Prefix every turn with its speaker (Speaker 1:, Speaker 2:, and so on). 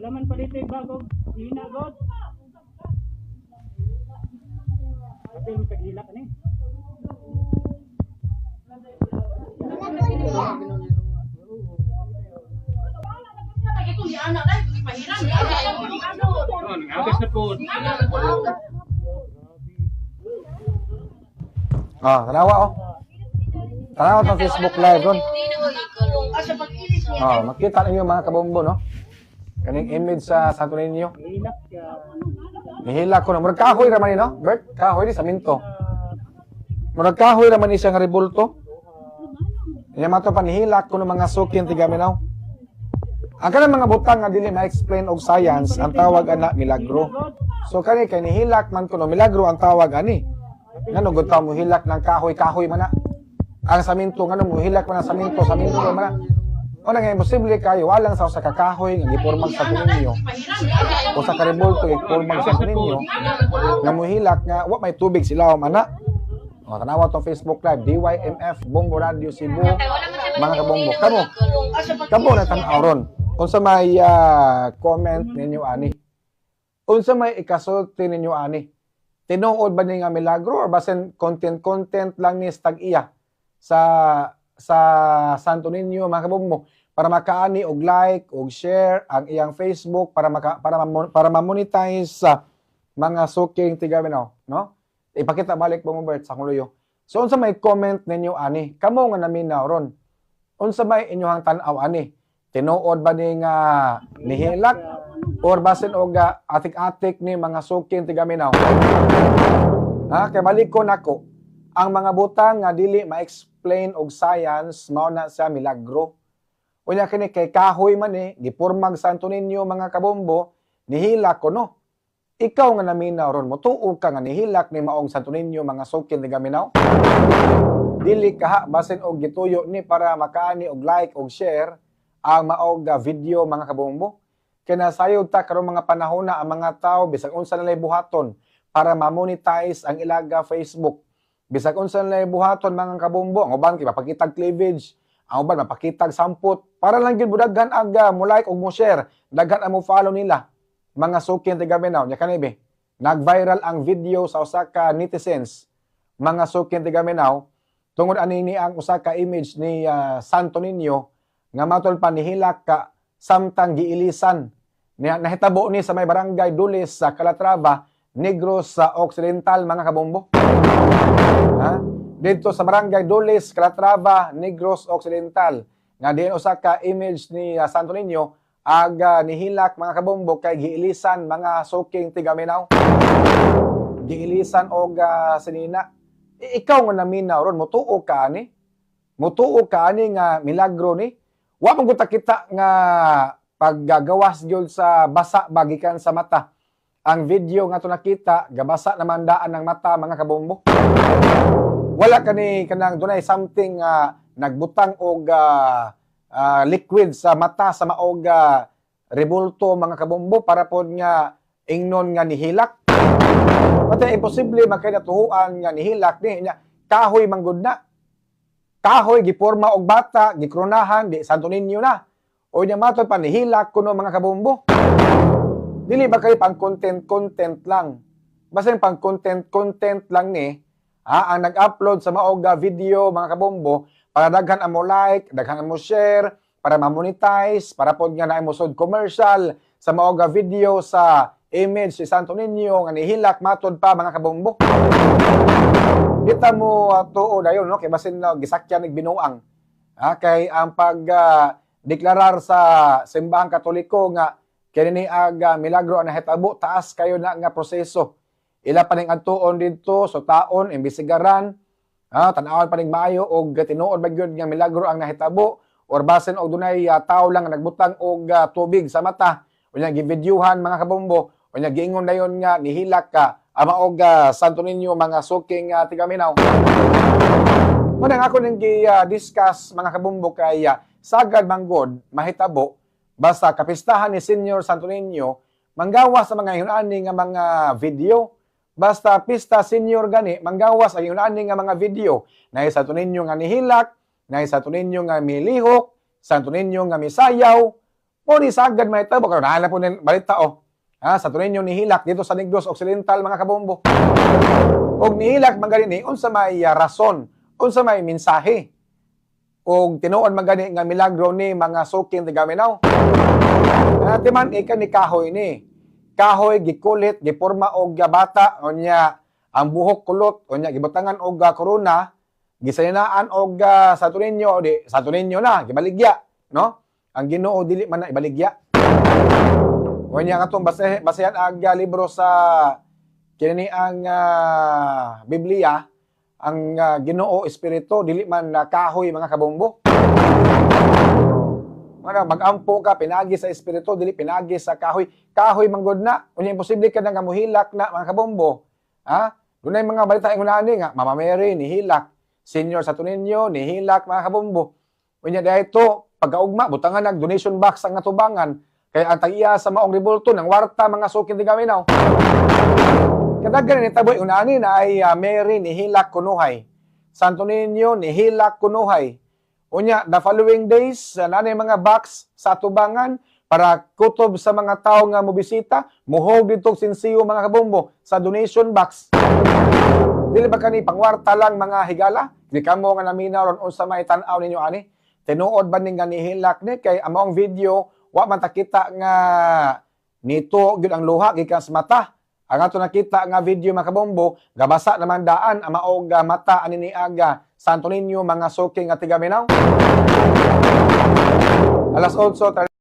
Speaker 1: Wala man palitig bago hinagod. Kapil mo kagilak ani. Abis na po.
Speaker 2: Tanawa oh. Tanawa sa Facebook live ron. Makita ninyo mga kabombo, no? Kaning image sa Santo Niño.
Speaker 1: Hilak siya.
Speaker 2: Nihilak ko na. Murag kahoy raman ni, no? Bert, kahoy ni sa minto. Murag kahoy raman ni siya nga rebulto. Iya mato pa nihilak ko ng mga sukin tigaminaw. Ang kanang mga butang nga dili ma-explain og science, ang tawag ana milagro. So kani kay nihilak man kuno milagro ang tawag ani. Ngano gud ta mo hilak ng kahoy man na. Ang saminto ngano mo hilak man ang saminto man na. O nang imposible kayo walang sa usa ka kahoy nga gipormag sa ninyo. O sa karibulto gipormag sa ninyo nga mohilak nga wa may tubig sila man na. O tanawa to Facebook live DYMF Bombo Radio Cebu mga kabombo. Kamo na tan-aw ron. Unsa may comment ninyo ani? Unsa may ikasulti ninyo ani? Tinuod ba ni nga milagro or basen content lang ni stag-iya sa Santo Niño mga kabombo para makaani og like og share ang iyang Facebook para ma-monetize sa mga suking tigaminaw, no? Ipakita balik mo Bert sa kuluyo. So unsa may comment ninyo ani? Kamo nga naminaw ron. Unsa may inyong tan-aw ani? Tinuod ba ni nga nihilak or basin og atik-atik ni mga suking tigaminaw? Kay balik ko nako ang mga butang nga dili ma-explain og science mao na sa milagro. Unya kini kay kahoy man gipormag Santo Niño mga kabombo, nihilak ko no. Ikaw nga naminaw ron, motuog ka nga nihilak ni maong Santo Niño mga sukin tigaminaw. Dili kaha basin og gituyo ni para makaani og like og share ang maog video mga kabombo. Kinasayod ta karong mga panahon na ang mga tao bisag unsa nalay buhaton para ma-monetize ang ilaga Facebook. Bisag unsa nalay buhaton mga kabombo, ang uban kay mapakitag cleavage, ang uban mapakitag samput para lang gyud budaghan aga mo like ug mo share, daghan ang mo follow nila. Mga sukin tigaminaw nya kanay be. Nag-viral ang video sa usa ka netizens, mga sukin tigaminaw tungod ani ni ang usa ka image ni Santo Niño nga matol pa nihilak ka samtang giilisan. Nahitabo ni sa may barangay Dulis sa Calatrava, Negros sa Occidental mga kabombo. Dito sa barangay Dulis, Calatrava, Negros Occidental. Nga diin usa ka image ni Santo Niño aga nihilak mga kabombo kay giilisan mga suking tigaminaw. Giilisan og sinina. Ikaw nga naminaw ron motuo ka ani? Motuo ka ani nga milagro ni? Wa man gud kita nga paggagawas gyud sa basa bagikan sa mata. Ang video nga to nakita, gabasa naman daan ng mata mga kabombo. Wala kani kanang dunay something nagbutang og liquid sa mata sa maog rebulto mga kabombo para pod nga ingnon nga nihilak. Pati imposible makadatuhuan nga nihilak ni kahoy manggod na. Kahoy giporma og bata, gikronahan di Santo Niño na. O nya matod pa nihilak kuno mga kabombo. Dili ba kay pang content lang. Basin pang content lang ni ang nag-upload sa maog video mga kabombo para daghan ang mo like, daghan ang mo share, para ma-monetize, para pod nga na mo sud commercial sa maog video sa image si Santo Niño nga nihilak matod pa mga kabombo. Kita mo tuo dayon no kay basin gisakyan nig binuang. Kay ang pag deklarar sa simbahang Katoliko nga kini aga milagro ang nahitabo taas kayo na nga proseso. Ila pa ning adtuon didto so taon imbisigaran, tan-awon pa ning maayo og tinuod ba gyud nga milagro ang nahitabo or basin og dunay tao lang nga nagbutang og tubig sa mata unya givideohan mga kabombo unya giingon dayon nga nihilak ka maog Santo Niño mga suking tigaminaw. Muna nga ako nang discuss mga kabombo kay sagad manggod mahitabo basta kapistahan ni Senior Santo Niño manggawas sa mga hinani nga mga video. Basta pista senior gani manggawas ang hinani nga mga video na Santo Niño nga nihilak, na Santo Niño nga milihok, Santo Niño nga misayaw, O ni sagad may tabo karon nahala po nin balita sa tunin nyo nihilak dito sa Negros Occidental mga kabombo. Og nihilak man gani ni unsa may rason, unsa may mensahe. Og tinuod man gani nga milagro ni mga suking tigaminaw. Timan ikan ni kahoy ni. Kahoy gikulit, giporma og bata unya ang buhok kulot unya gibutangan og corona, gisayanaan og sa tunin nyo na gibaligya, no? Ang Ginoo dili man na ibaligya. Unya katong basehan ag libro sa kini ang Biblia, ang Ginoo Espiritu dili man kahoy mga kabombo. Mag-ampo ka pinagi sa Espiritu dili pinagi sa kahoy. Kahoy manggod na. Unya imposible ka na nga muhilak na mga kabombo. Dunay mga balita ingon ani nga Mama Mary nihilak, senior sa tuninyo nihilak mga kabombo. Unya dayto pagkaugma butangan nag donation box ang atubangan kay ang tag-iya sa maong rebulto ng warta mga sukin di gaminaw. Kadaghan ni taboy unani na ay Mary nihilak kunuhay. Santo Niño nihilak kunuhay. Unya the following days nanay mga box sa atubangan para kutob sa mga tao nga mobisita, muhog dito sinsiyo mga kabombo sa donation box. Dili ba kani pangwarta lang mga higala? Di kamo nga naminaw ron unsa may tan-aw ninyo ani? Tinuod ba ning nihilak ni kay among video wa man takita nga nito gyud ang luha gikan sa mata. Ang ato nakita nga video mga kabombo, gabasa naman daan ang maog mata ani ni aga Santo Niño mga suking nga tigaminaw. Alas 8